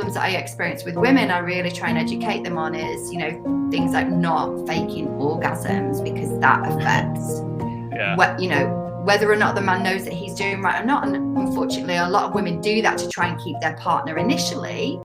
problems that I experience with women, I really try and educate them on is, you know, things like not faking orgasms, because that affects what, you know, whether or not the man knows that he's doing right or not. And unfortunately, a lot of women do that to try and keep their partner initially.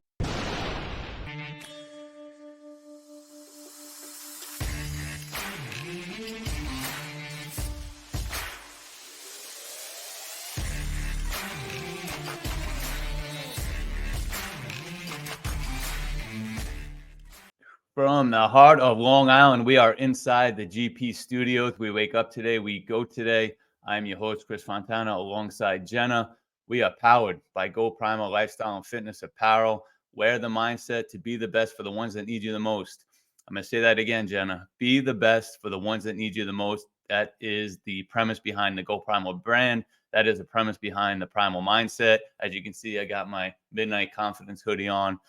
From the heart of Long Island, we are inside the GP studios. We wake up today, we go today. I'm your host, Chris Fontana, alongside Jenna. We are powered by Go Primal Lifestyle and Fitness Apparel. Wear the mindset to be the best for the ones that need you the most. I'm going to say that again, Jenna. Be the best for the ones that need you the most. That is the premise behind the Go Primal brand. That is the premise behind the Primal Mindset. As you can see, I got my Midnight Confidence hoodie on.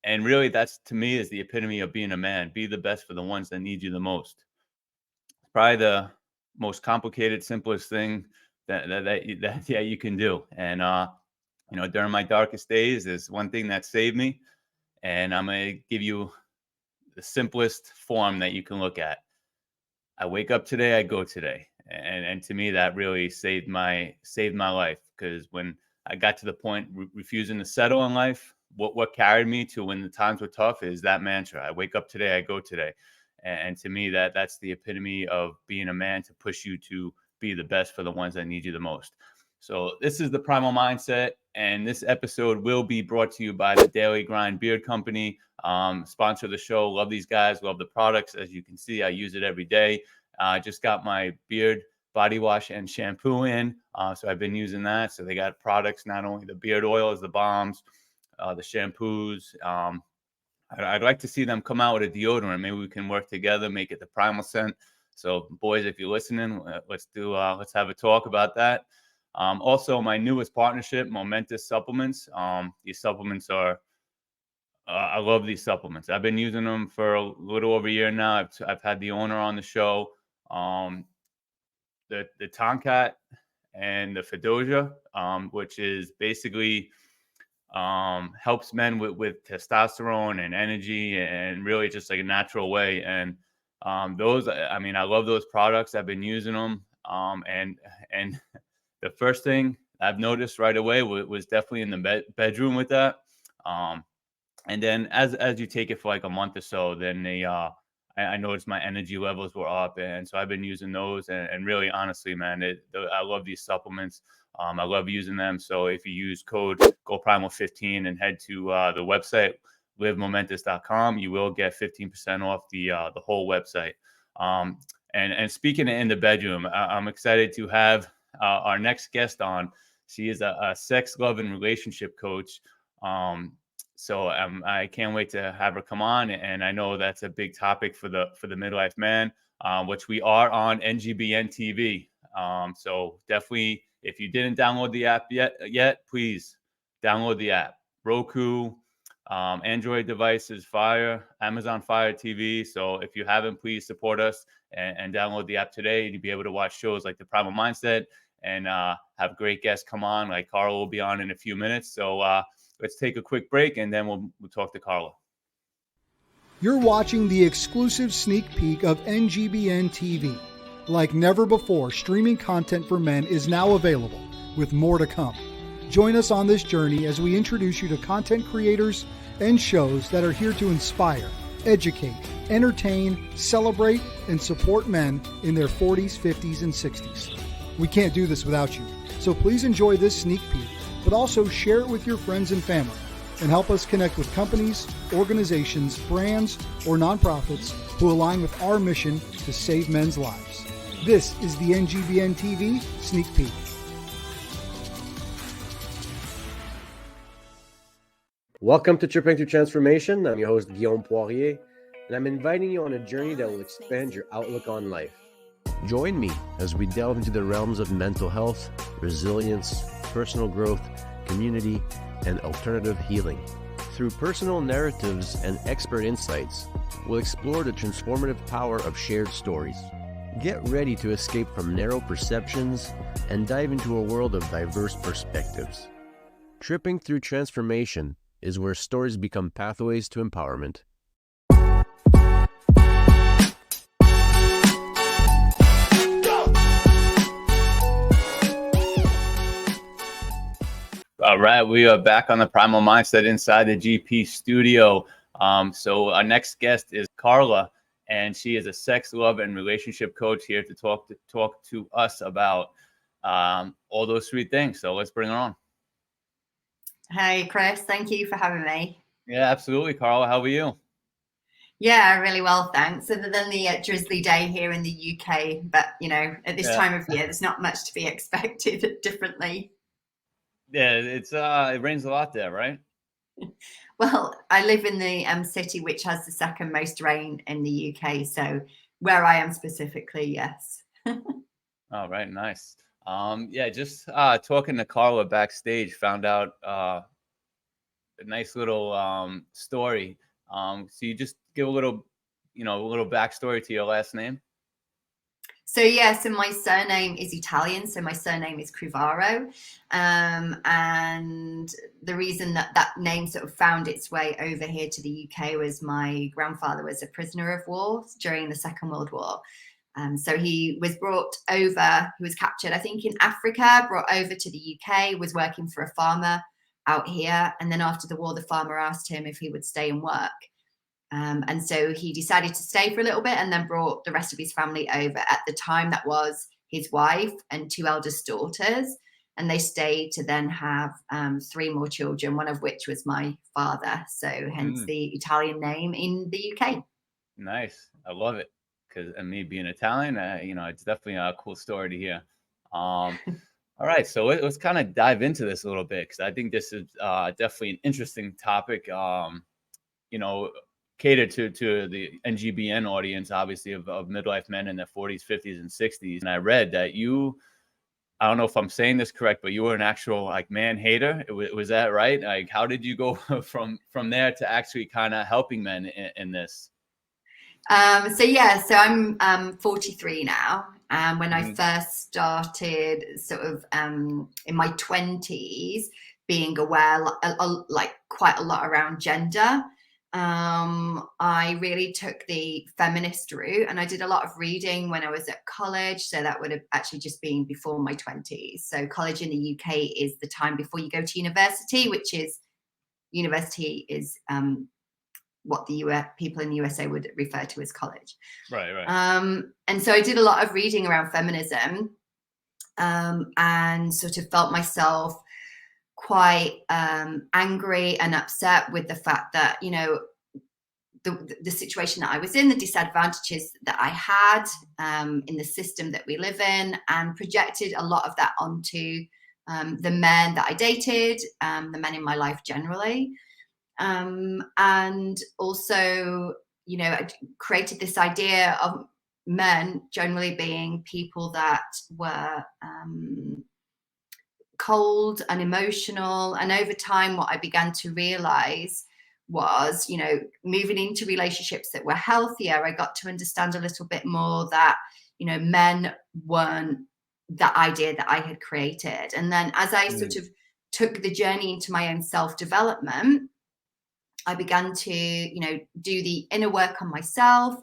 And really, that's, to me, is the epitome of being a man. Be the best for the ones that need you the most. It's probably the most complicated, simplest thing that you can do. And, you know, during my darkest days, there's one thing that saved me. And I'm going to give you the simplest form that you can look at. I wake up today, I go today. And to me, that really saved my life. Because when I got to the point refusing to settle in life, what carried me to when the times were tough is that mantra. I wake up today, I go today. And to me, that's the epitome of being a man, to push you to be the best for the ones that need you the most. So this is the Primal Mindset, and this episode will be brought to you by the Daily Grind Beard Company, sponsor of the show. Love these guys, love the products. As you can see, I use it every day. I just got my beard body wash and shampoo in, so I've been using that. So they got products, not only the beard oils, the balms, the shampoos. I'd like to see them come out with a deodorant. Maybe we can work together, make it the Primal scent. So boys, if you're listening, let's have a talk about that. Also, my newest partnership, Momentous Supplements. These supplements are, I love these supplements. I've been using them for a little over a year now. I've had the owner on the show. The Tonkat and the Fedoja, which is basically helps men with testosterone and energy, and really just like a natural way. And those, I mean, I love those products. I've been using them. And the first thing I've noticed right away was definitely in the bedroom with that. And then as you take it for like a month or so, then I noticed my energy levels were up. And so I've been using those, and really, honestly, man, I love these supplements. I love using them. So if you use code GoPrimal15 and head to the website, livemomentous.com, you will get 15% off the whole website. And speaking in the bedroom, I'm excited to have our next guest on. She is a sex, love, and relationship coach. So I can't wait to have her come on. And I know that's a big topic for the midlife man, which we are on NGBN TV. So definitely, if you didn't download the app yet, please download the app. Roku, Android devices, Fire, Amazon Fire TV. So if you haven't, please support us and download the app today. And you'll be able to watch shows like the Primal Mindset and have great guests come on. Like Carla will be on in a few minutes. So let's take a quick break, and then we'll talk to Carla. You're watching the exclusive sneak peek of NGBN TV. Like never before, streaming content for men is now available, with more to come. Join us on this journey as we introduce you to content creators and shows that are here to inspire, educate, entertain, celebrate, and support men in their 40s, 50s, and 60s. We can't do this without you, so please enjoy this sneak peek, but also share it with your friends and family, and help us connect with companies, organizations, brands, or nonprofits who align with our mission to save men's lives. This is the NGBN TV Sneak Peek. Welcome to Tripping Through Transformation. I'm your host, Guillaume Poirier, and I'm inviting you on a journey that will expand your outlook on life. Join me as we delve into the realms of mental health, resilience, personal growth, community, and alternative healing. Through personal narratives and expert insights, we'll explore the transformative power of shared stories. Get ready to escape from narrow perceptions and dive into a world of diverse perspectives. Tripping Through Transformation is where stories become pathways to empowerment. All right, we are back on the Primal Mindset inside the GP studio. So our next guest is Carla, and she is a sex, love, and relationship coach here to talk to us about all those three things. So let's bring her on. Hey, Chris. Thank you for having me. Yeah, absolutely, Carla. How are you? Yeah, really well, thanks. Other than the drizzly day here in the UK, but at this time of year, there's not much to be expected differently. Yeah, it rains a lot there, right? Well, I live in the city which has the second most rain in the UK, so where I am specifically, yes. All right, nice. Yeah, just talking to Carla backstage, found out a nice little story. So you just give a little backstory to your last name. So my surname is Italian, so my surname is Crivaro, and the reason that name sort of found its way over here to the UK was my grandfather was a prisoner of war during the Second World War. So he was brought over, he was captured, I think, in Africa, brought over to the UK, was working for a farmer out here. And then after the war, the farmer asked him if he would stay and work. And so he decided to stay for a little bit and then brought the rest of his family over. At the time, that was his wife and two eldest daughters. And they stayed to then have 3 more children, one of which was my father. So hence the Italian name in the UK. Nice. I love it. And me being Italian, it's definitely a cool story to hear. All right, so let's kind of dive into this a little bit, because I think this is definitely an interesting topic. Catered to the NGBN audience, obviously of midlife men in their 40s, 50s, and 60s. And I read that I don't know if I'm saying this correct, but you were an actual man hater. Was that right? Like, how did you go from there to actually kind of helping men in this? So I'm 43 now. And when I first started sort of in my 20s, being aware quite a lot around gender, I really took the feminist route, and I did a lot of reading when I was at college. So that would have actually just been before my 20s. So college in the UK is the time before you go to university, what the people in the USA would refer to as college. Right. And so I did a lot of reading around feminism, and sort of felt myself quite angry and upset with the fact that, the situation that I was in, the disadvantages that I had in the system that we live in, and projected a lot of that onto the men that I dated, the men in my life generally. And also, I created this idea of men generally being people that were cold and emotional. And over time, what I began to realize was, moving into relationships that were healthier, I got to understand a little bit more that, men weren't that idea that I had created. And then as I sort of took the journey into my own self-development, I began to, do the inner work on myself,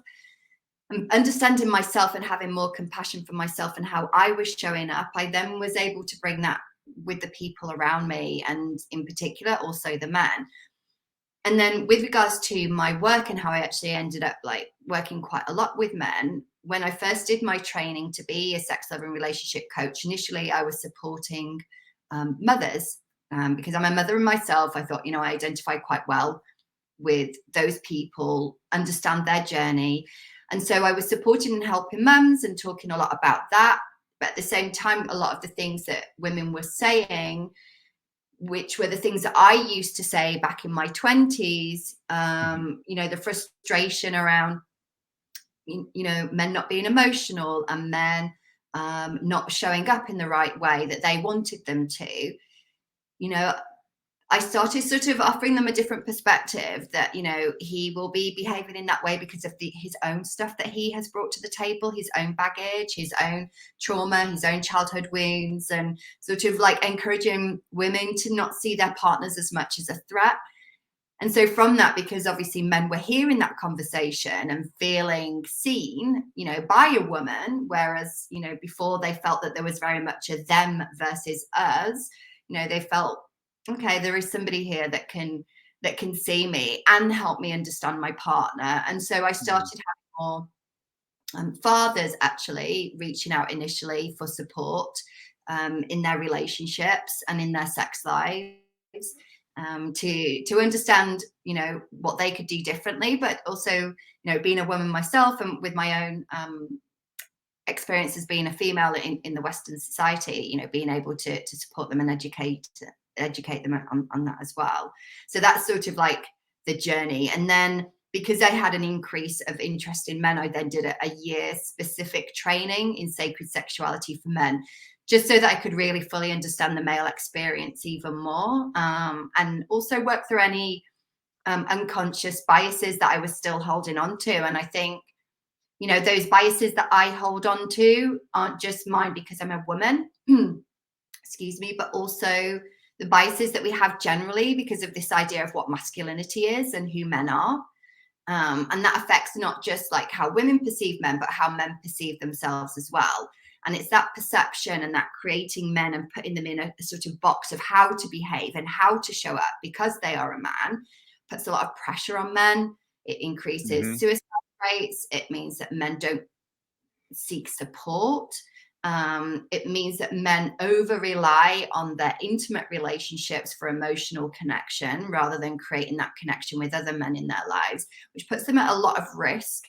understanding myself and having more compassion for myself and how I was showing up. I then was able to bring that with the people around me, and in particular also the men. And then with regards to my work and how I actually ended up working quite a lot with men, when I first did my training to be a sex, love, and relationship coach, initially I was supporting mothers because I'm a mother myself. I thought, I identify quite well with those people, understand their journey. And so I was supporting and helping mums and talking a lot about that. But at the same time, a lot of the things that women were saying, which were the things that I used to say back in my 20s, the frustration around, men not being emotional and men not showing up in the right way that they wanted them to, I started sort of offering them a different perspective that, he will be behaving in that way because of his own stuff that he has brought to the table, his own baggage, his own trauma, his own childhood wounds, and sort of encouraging women to not see their partners as much as a threat. And so from that, because obviously men were hearing that conversation and feeling seen, you know, by a woman, whereas, you know, before they felt that there was very much a them versus us, you know, they felt, okay, there is somebody here that can see me and help me understand my partner. And so I started having more fathers actually reaching out initially for support in their relationships and in their sex lives, to understand, you know, what they could do differently, but also, you know, being a woman myself and with my own experience as being a female in the Western society, you know, being able to support them and educate them on that as well. So that's sort of like the journey. And then because I had an increase of interest in men, I then did a year specific training in sacred sexuality for men, just so that I could really fully understand the male experience even more, and also work through any unconscious biases that I was still holding on to. And I think, you know, those biases that I hold on to aren't just mine because I'm a woman, excuse me, but also the biases that we have generally because of this idea of what masculinity is and who men are. And that affects not just like how women perceive men, but how men perceive themselves as well. And it's that perception and that creating men and putting them in a sort of box of how to behave and how to show up because they are a man puts a lot of pressure on men. It increases suicide rates. It means that men don't seek support. It means that men over rely on their intimate relationships for emotional connection rather than creating that connection with other men in their lives, which puts them at a lot of risk,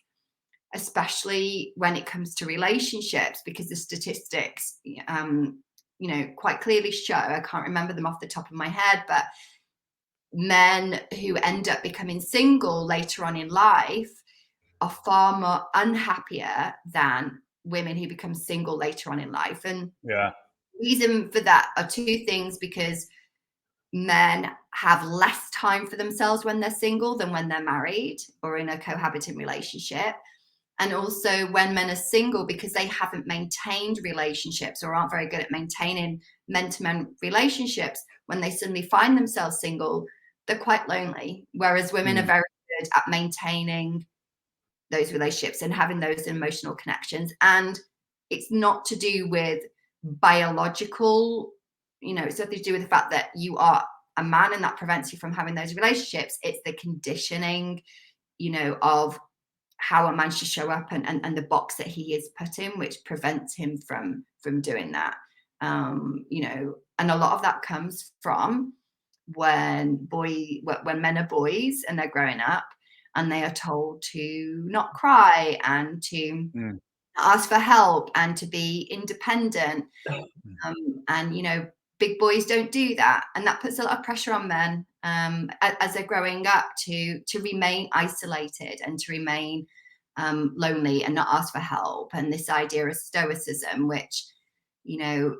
especially when it comes to relationships, because the statistics, you know, quite clearly show, I can't remember them off the top of my head, but men who end up becoming single later on in life are far more unhappier than women who become single later on in life. And the reason for that are two things, because men have less time for themselves when they're single than when they're married or in a cohabiting relationship. And also when men are single, because they haven't maintained relationships or aren't very good at maintaining men-to-men relationships, when they suddenly find themselves single, they're quite lonely. Whereas women are very good at maintaining those relationships and having those emotional connections. And it's not to do with biological, you know, it's nothing to do with the fact that you are a man and that prevents you from having those relationships. It's the conditioning, you know, of how a man should show up and the box that he is put in, which prevents him from doing that. You know, and a lot of that comes from when men are boys and they're growing up and they are told to not cry and to ask for help and to be independent. And, you know, big boys don't do that. And that puts a lot of pressure on men as they're growing up to remain isolated and to remain lonely and not ask for help. And this idea of stoicism, which, you know,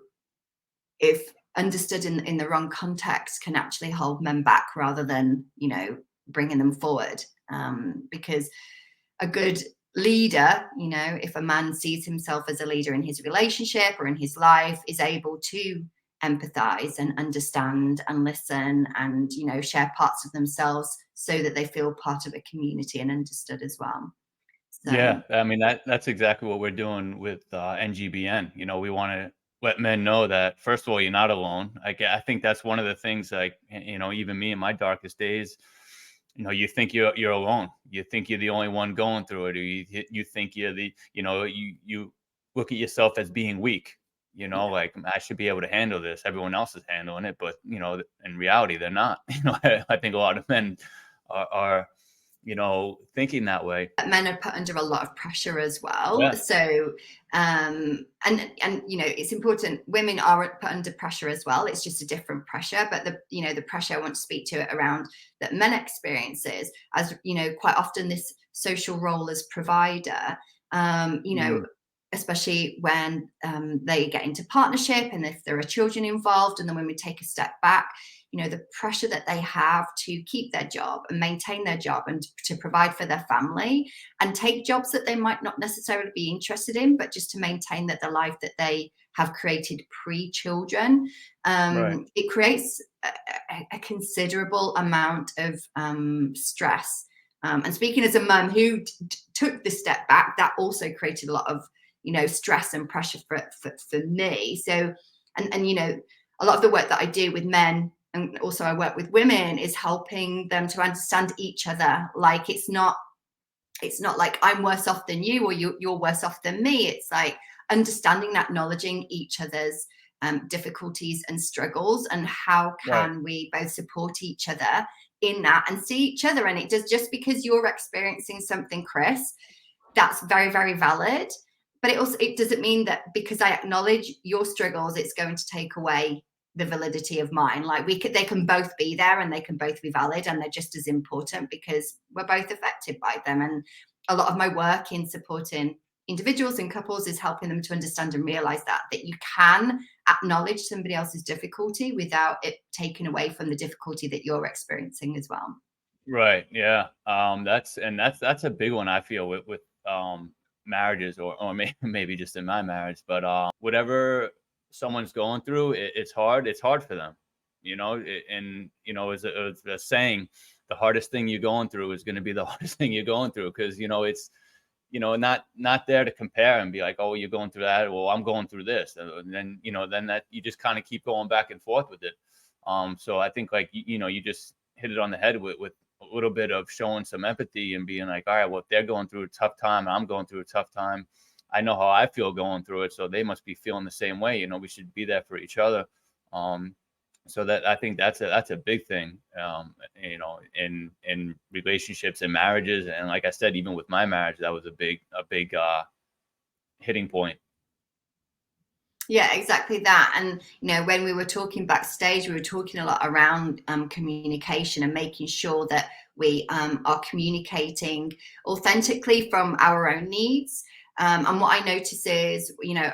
if understood in the wrong context, can actually hold men back rather than, you know, bringing them forward. Because a good leader, you know, if a man sees himself as a leader in his relationship or in his life, is able to empathize and understand and listen and, you know, share parts of themselves so that they feel part of a community and understood as well. So. Yeah, I mean, that's exactly what we're doing with NGBN. You know, we want to let men know that, first of all, you're not alone. I think that's one of the things, like, you know, even me in my darkest days, you know, you think you're alone. You think you're the only one going through it, or you think you're the, you know, you look at yourself as being weak. You know, like, I should be able to handle this. Everyone else is handling it, but, you know, in reality, they're not. You know, I think a lot of men are you know, thinking that way. Men are put under a lot of pressure as well. Yeah. So, and you know, it's important. Women are put under pressure as well. It's just a different pressure. But the pressure I want to speak to around that men experiences, as you know, quite often this social role as provider. You know, especially when they get into partnership and if there are children involved, and then when we take a step back, you know, the pressure that they have to keep their job and maintain their job and to provide for their family and take jobs that they might not necessarily be interested in, but just to maintain that the life that they have created pre-children. It creates a considerable amount of stress. And speaking as a mum who took the step back, that also created a lot of, stress and pressure for me. So, and a lot of the work that I do with men, and also I work with women, is helping them to understand each other. Like, it's not like I'm worse off than you, or you're worse off than me. It's like understanding, acknowledging each other's difficulties and struggles, and how can we both support each other in that and see each other. And it does, just because you're experiencing something, Chris, that's very, very valid. But it doesn't mean that because I acknowledge your struggles, it's going to take away the validity of mine. Like, they can both be there, and they can both be valid, and they're just as important because we're both affected by them. And a lot of my work in supporting individuals and couples is helping them to understand and realize that you can acknowledge somebody else's difficulty without it taking away from the difficulty that you're experiencing as well. Right. Yeah. That's a big one, I feel, with marriages, or maybe just in my marriage, but whatever someone's going through, it's hard for them, and as a saying, the hardest thing you're going through is going to be the hardest thing you're going through, because it's not there to compare and be like, oh, you're going through that, well, I'm going through this, and then then that you just kind of keep going back and forth with it. So I think, like, you just hit it on the head with a little bit of showing some empathy and being like, all right, well, if they're going through a tough time and I'm going through a tough time, I know how I feel going through it, so they must be feeling the same way. We should be there for each other. So that, I think that's a big thing, in relationships and marriages. And like I said, even with my marriage, that was a big hitting point. Yeah, exactly that. And, when we were talking backstage, we were talking a lot around communication and making sure that we are communicating authentically from our own needs. And what I notice is,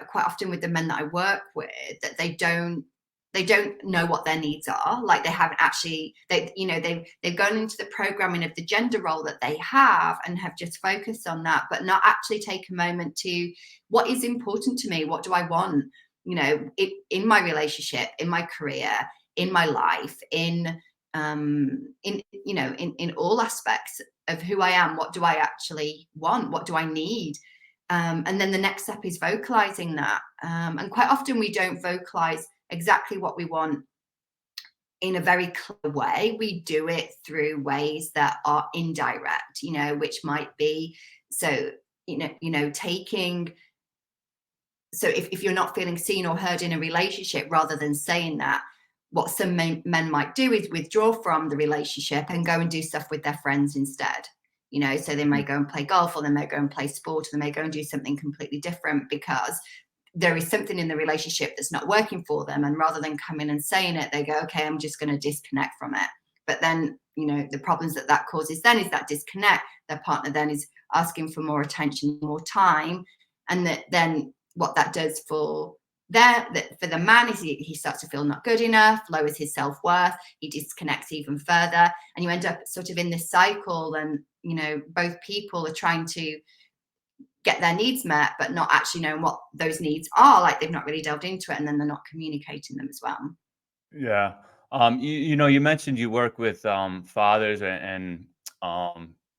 quite often with the men that I work with, that they don't know what their needs are. Like, they haven't actually, they've gone into the programming of the gender role that they have and have just focused on that, but not actually take a moment to, what is important to me? What do I want? In my relationship, in my career, in my life, in all aspects of who I am. What do I actually want? What do I need? And then the next step is vocalizing that. And quite often we don't vocalize exactly what we want in a very clear way. We do it through ways that are indirect, which might be, taking, so if you're not feeling seen or heard in a relationship, rather than saying that, what some men might do is withdraw from the relationship and go and do stuff with their friends instead. So they may go and play golf, or they may go and play sport, or they may go and do something completely different because there is something in the relationship that's not working for them. And rather than coming and saying it, they go, okay, I'm just going to disconnect from it. But then, the problems that causes then is that disconnect. Their partner then is asking for more attention, more time. And then what that does for the man is he starts to feel not good enough, lowers his self-worth, he disconnects even further. And you end up sort of in this cycle, and, both people are trying to get their needs met, but not actually knowing what those needs are. Like, they've not really delved into it, and then they're not communicating them as well. Yeah. You mentioned you work with fathers and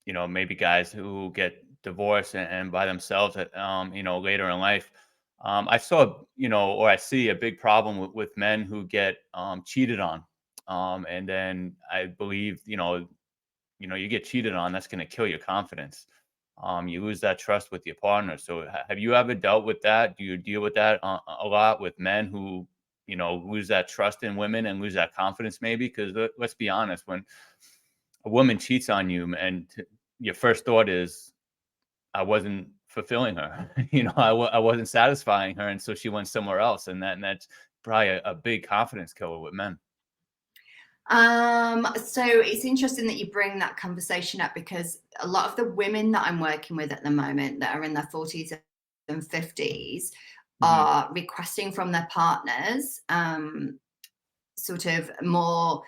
maybe guys who get divorced and by themselves at later in life. I saw, or I see a big problem with men who get cheated on. And then I believe, you get cheated on, that's going to kill your confidence. You lose that trust with your partner. So have you ever dealt with that? Do you deal with that a lot with men who, lose that trust in women and lose that confidence maybe? Because let's be honest, when a woman cheats on you and your first thought is, I wasn't fulfilling her, I wasn't satisfying her. And so she went somewhere else. And that's probably a big confidence killer with men. So it's interesting that you bring that conversation up, because a lot of the women that I'm working with at the moment that are in their 40s and 50s are requesting from their partners sort of more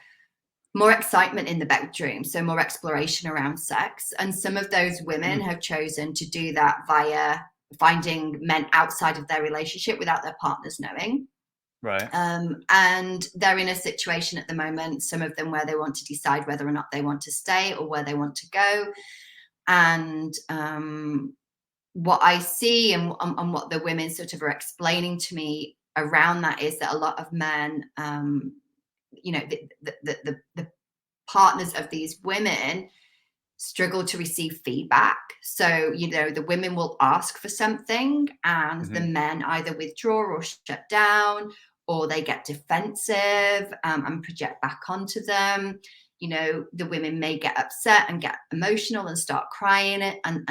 excitement in the bedroom, so more exploration around sex. And some of those women have chosen to do that via finding men outside of their relationship without their partners knowing. Right. And they're in a situation at the moment, some of them where they want to decide whether or not they want to stay or where they want to go. And what I see and what the women sort of are explaining to me around that is that a lot of men, the partners of these women struggle to receive feedback. So, the women will ask for something and the men either withdraw or shut down, or they get defensive and project back onto them. The women may get upset and get emotional and start crying it. And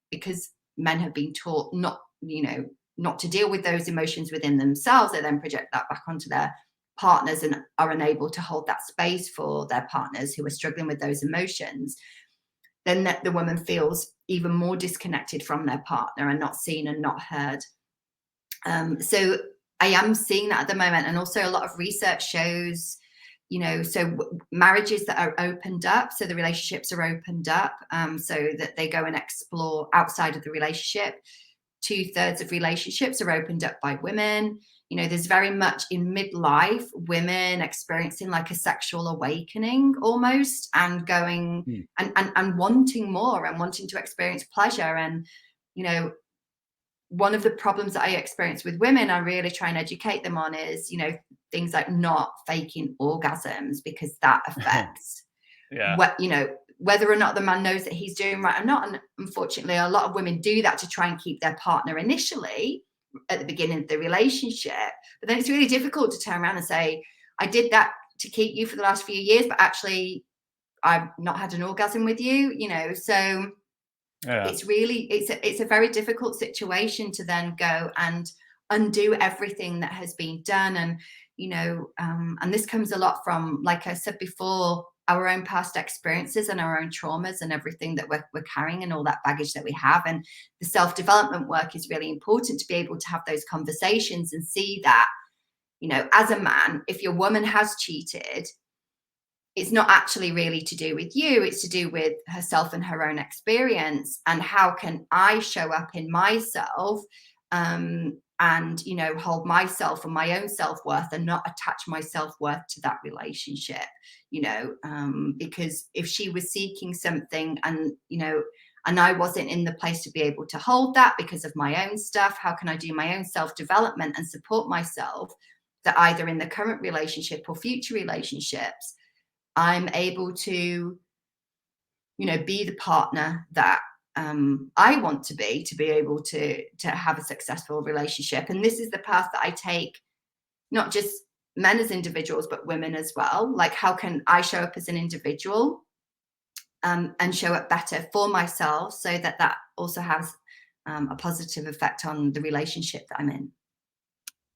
because men have been taught not to deal with those emotions within themselves, they then project that back onto their partners and are unable to hold that space for their partners who are struggling with those emotions. Then the woman feels even more disconnected from their partner and not seen and not heard. So I am seeing that at the moment. And also a lot of research shows, marriages that are opened up, so the relationships are opened up, so that they go and explore outside of the relationship. 2/3 of relationships are opened up by women. There's very much in midlife women experiencing like a sexual awakening almost, and going and wanting more and wanting to experience pleasure. And, one of the problems that I experience with women, I really try and educate them on is, things like not faking orgasms, because that affects whether or not the man knows that he's doing right or not. And unfortunately, a lot of women do that to try and keep their partner initially at the beginning of the relationship. But then it's really difficult to turn around and say, I did that to keep you for the last few years, but actually I've not had an orgasm with you, so it's a very difficult situation to then go and undo everything that has been done. And, and this comes a lot from, like I said before, our own past experiences and our own traumas and everything that we're carrying and all that baggage that we have. And the self-development work is really important to be able to have those conversations and see that, as a man, if your woman has cheated, it's not actually really to do with you. It's to do with herself and her own experience. And how can I show up in myself and, hold myself and my own self-worth and not attach my self-worth to that relationship, because if she was seeking something and, and I wasn't in the place to be able to hold that because of my own stuff, how can I do my own self-development and support myself that either in the current relationship or future relationships, I'm able to, be the partner that I want to be able to have a successful relationship. And this is the path that I take, not just men as individuals, but women as well. Like, how can I show up as an individual and show up better for myself so that also has a positive effect on the relationship that I'm in.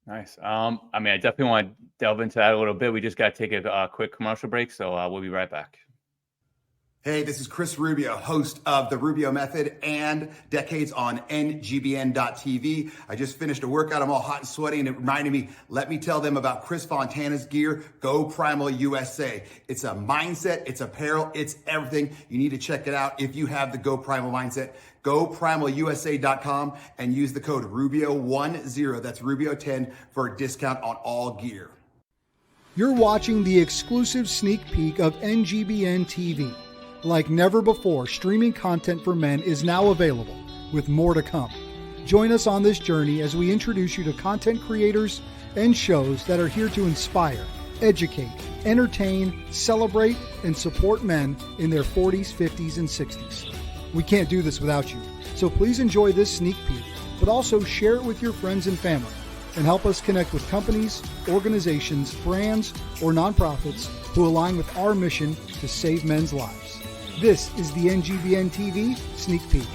Nice. I definitely want to delve into that a little bit. We just got to take a quick commercial break, so we'll be right back. Hey, this is Chris Rubio, host of The Rubio Method and Decades on NGBN.TV. I just finished a workout. I'm all hot and sweaty, and it reminded me, let me tell them about Chris Fontana's gear, Go Primal USA. It's a mindset, it's apparel, it's everything. You need to check it out if you have the Go Primal mindset. GoPrimalUSA.com and use the code Rubio10, that's Rubio10, for a discount on all gear. You're watching the exclusive sneak peek of NGBN TV. Like never before, streaming content for men is now available, with more to come. Join us on this journey as we introduce you to content creators and shows that are here to inspire, educate, entertain, celebrate, and support men in their 40s, 50s, and 60s. We can't do this without you, so please enjoy this sneak peek, but also share it with your friends and family, and help us connect with companies, organizations, brands, or nonprofits who align with our mission to save men's lives. This is the NGBN TV Sneak Peek.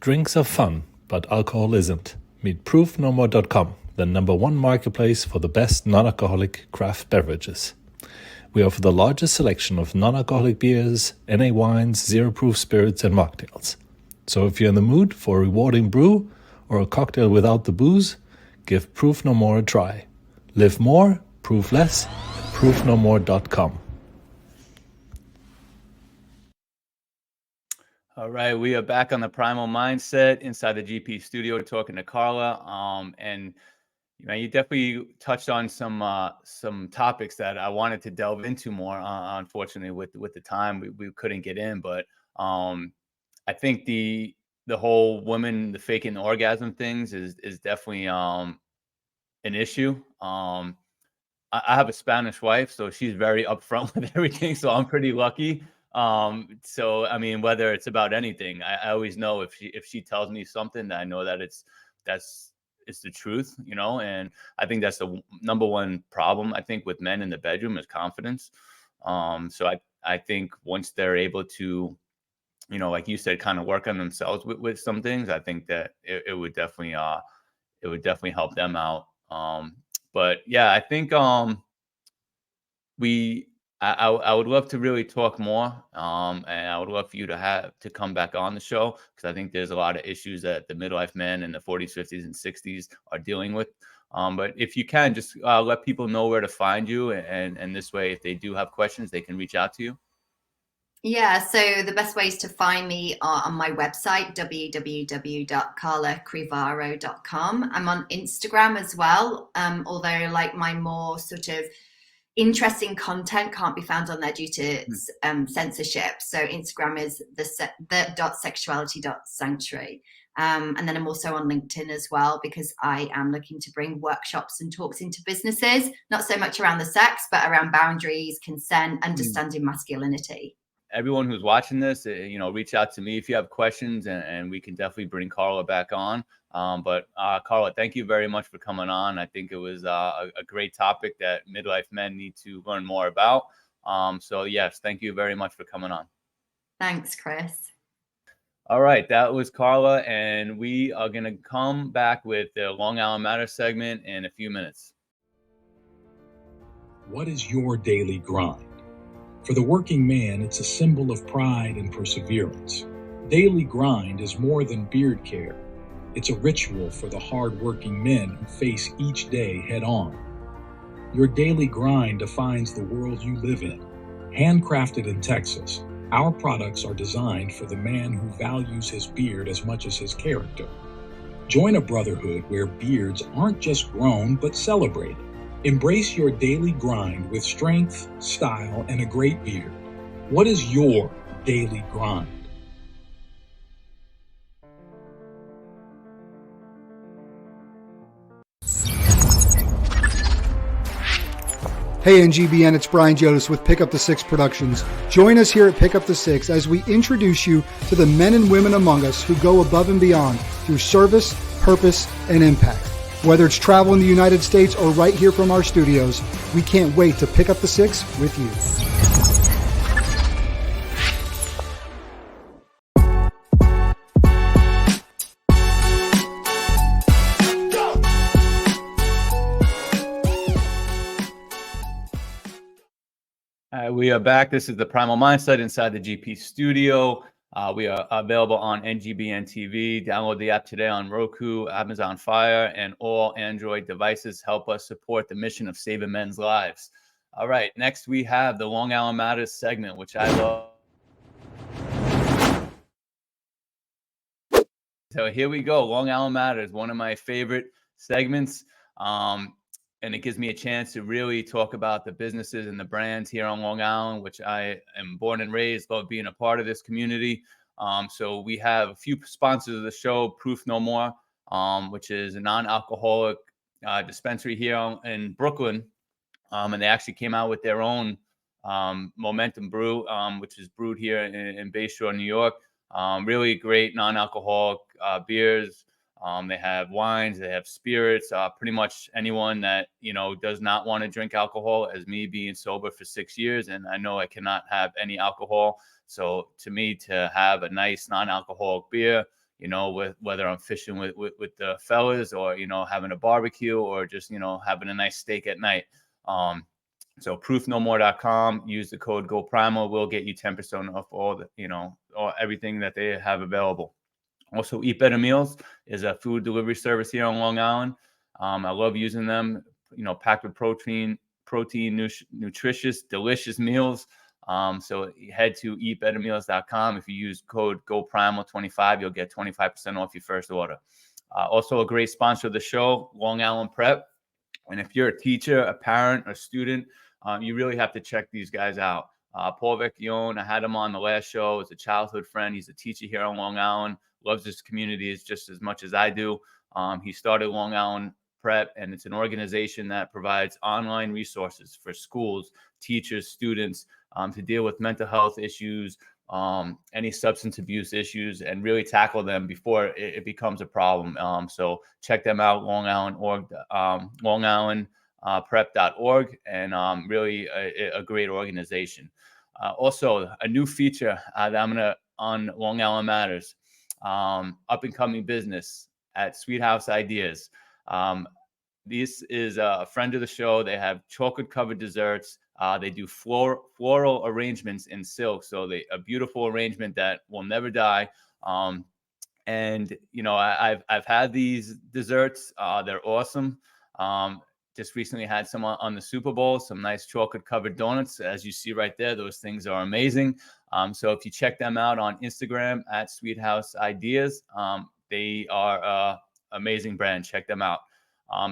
Drinks are fun, but alcohol isn't. Meet ProofNoMore.com, the #1 marketplace for the best non-alcoholic craft beverages. We offer the largest selection of non-alcoholic beers, NA wines, zero-proof spirits, and mocktails. So if you're in the mood for a rewarding brew or a cocktail without the booze, give Proof No More a try. Live more, proof less, at ProofNoMore.com. All right, we are back on the Primal Mindset inside the GP studio talking to Carla. And you definitely touched on some topics that I wanted to delve into more. Unfortunately, with the time, we couldn't get in. But I think the whole the faking orgasm things is definitely an issue. I have a Spanish wife, so she's very upfront with everything. So I'm pretty lucky. So I mean, whether it's about anything, I always know if she tells me something, that I know that it's the truth, and I think that's the number one problem, I think, with men in the bedroom is confidence. So I think once they're able to, like you said, kind of work on themselves with some things, I think that it would definitely help them out. But yeah, I think I would love to really talk more, and I would love for you to come back on the show, because I think there's a lot of issues that the midlife men in the 40s, 50s, and 60s are dealing with. But if you can, just let people know where to find you, and this way, if they do have questions, they can reach out to you. Yeah, so the best ways to find me are on my website, www.carlacrivaro.com. I'm on Instagram as well, although like my more sort of interesting content can't be found on there due to censorship. So Instagram is the.sexuality.sanctuary. And then I'm also on LinkedIn as well, because I am looking to bring workshops and talks into businesses, not so much around the sex, but around boundaries, consent, understanding masculinity. Everyone who's watching this, reach out to me if you have questions, and we can definitely bring Carla back on. But Carla, thank you very much for coming on. I think it was a great topic that midlife men need to learn more about. So yes, thank you very much for coming on. Thanks, Chris. All right, that was Carla, and we are going to come back with the Long Island Matter segment in a few minutes. What is your daily grind? For the working man, it's a symbol of pride and perseverance. Daily grind is more than beard care. It's a ritual for the hard-working men who face each day head-on. Your daily grind defines the world you live in. Handcrafted in Texas, our products are designed for the man who values his beard as much as his character. Join a brotherhood where beards aren't just grown but celebrated. Embrace your daily grind with strength, style, and a great beard. What is your daily grind? Hey NGBN, it's Brian Jonas with Pick Up the Six Productions. Join us here at Pick Up the Six as we introduce you to the men and women among us who go above and beyond through service, purpose, and impact. Whether it's travel in the United States or right here from our studios, we can't wait to pick up the six with you. We are back. This is the Primal Mindset inside the GP studio. We are available on NGBN TV. Download the app today on Roku, Amazon Fire, and all Android devices. Help us support the mission of saving men's lives. All right, next we have the Long Island Matters segment, which I love. So here we go. Long Island Matters, one of my favorite segments. And it gives me a chance to really talk about the businesses and the brands here on Long Island, which I am born and raised, love being a part of this community. So we have a few sponsors of the show, Proof No More, which is a non-alcoholic dispensary here in Brooklyn. And they actually came out with their own Momentum Brew, which is brewed here in Bay Shore, New York. Really great non-alcoholic beers. They have wines, they have spirits, pretty much anyone that, does not want to drink alcohol, as me being sober for 6 years. And I know I cannot have any alcohol. So to me, to have a nice non-alcoholic beer, with whether I'm fishing with the fellas or, having a barbecue or just, having a nice steak at night. So proofnomore.com, use the code GoPrimal, will get you 10% off all the, or everything that they have available. Also, Eat Better Meals is a food delivery service here on Long Island. I love using them, packed with protein, nutritious, delicious meals. So head to eatbettermeals.com. If you use code GoPrimal25, you'll get 25% off your first order. Also a great sponsor of the show, Long Island Prep. And if you're a teacher, a parent, or student, you really have to check these guys out. Paul Vecchione, I had him on the last show. He's a childhood friend. He's a teacher here on Long Island, loves this community just as much as I do. He started Long Island Prep, and it's an organization that provides online resources for schools, teachers, students to deal with mental health issues, any substance abuse issues, and really tackle them before it becomes a problem. So check them out, Long Island prep.org, and really a great organization. Also, a new feature that I'm going to on Long Island Matters, up and coming business at Sweet House Ideas. This is a friend of the show. They have chocolate covered desserts. They do floral arrangements in silk. So a beautiful arrangement that will never die. And you know, I've had these desserts. They're awesome. Just recently had some on the Super Bowl, some nice chocolate covered donuts. As you see right there, those things are amazing. So if you check them out on Instagram at Sweet House Ideas, they are amazing brand. Check them out.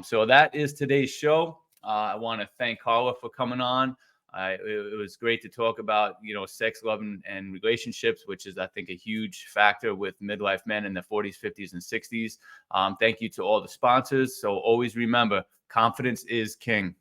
So that is today's show. I want to thank Carla for coming on. It was great to talk about, you know, sex, love, and relationships, which is, I think, a huge factor with midlife men in their 40s, 50s, and 60s. Thank you to all the sponsors. So always remember, confidence is king.